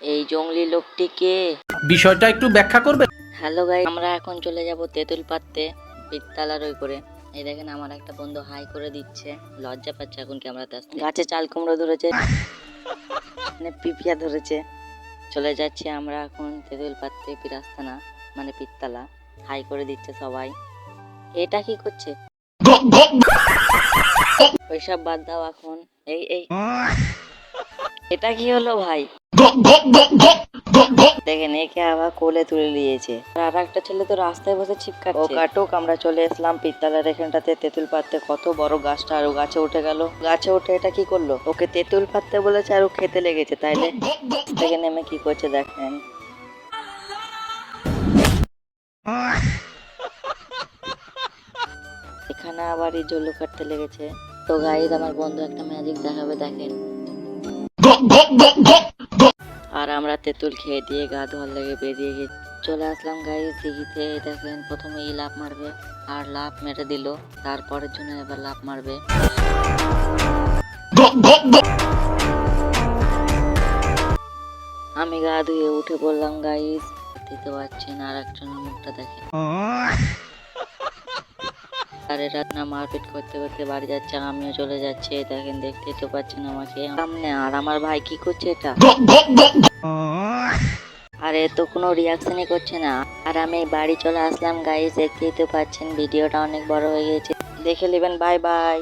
এই জঙ্গলি লোকটি কে? বিষয়টা একটু ব্যাখ্যা করবে? হ্যালো গাইস, আমরা এখন চলে যাব তেঁতুল পাড়তে বীরতলার ওই করে। এই দেখেন আমার একটা বন্ধু হাই করে দিচ্ছে, লজ্জা পাচ্ছে এখন ক্যামেরাতে আসতে। গাছে চাল কুমড়ো ধরেছে, মানে পিপিয়া ধরেছে। চলে যাচ্ছি আমরা এখন তেঁতুল পাড়তে, পিরাস্তানা মানে পীরতলা। হাই করে দিচ্ছে সবাই। এটা কি করছে? ওইসব বাদ দাও এখন। এই এই এটা কি হলো ভাই? দেখেন একে আবার কোলে তুলে নিয়েছে। আর একটা ছেলে তো রাস্তায় বসে ছিপ কাটছে। ও কাটুক, আমরা চলে এসলাম পীরতলার এখানটাতে তেঁতুল পাড়তে। কত বড় গাছটা, আর ও গাছে উঠে গেল। গাছে উঠে এটা কি করলো? ওকে তেঁতুল পাড়তে বলেছে আর ও খেতে লেগেছে, তাইলে থেকে নেমে কি করছে দেখেন। এখানে আবার এই জল্লু কাটতে লেগেছে। তো গাইস আমার বন্ধু একটা ম্যাজিক দেখাবে, দেখেন। আর আমরা তেঁতুল খেয়ে দিয়ে গা ধোয়ার লেগে বেরিয়ে গেছি। চলে আসলাম গাইস দিঘিতে। দেখেন প্রথমে এই লাফ মারবে, আর লাফ মেরে দিল। তারপরের জন্য এবার লাফ মারবে। আমি গা ধুয়ে উঠে পড়লাম গাইস। দিতে পারছেন আর একজনের মুখটা দেখেন। আর এরা না মারপিট করতে করতে বাড়ি যাচ্ছে, আমিও চলে যাচ্ছি। দেখেন দেখতেই তো পাচ্ছেন আমাকে সামনে। আর আমার ভাই কি করছে এটা? আর এ তো কোনো রিয়াকশনই করছে না। আর আমি বাড়ি চলে আসলাম গাইস, দেখতেই তো পাচ্ছেন ভিডিওটা অনেক বড় হয়ে গেছে। দেখে নেবেন, বাই বাই।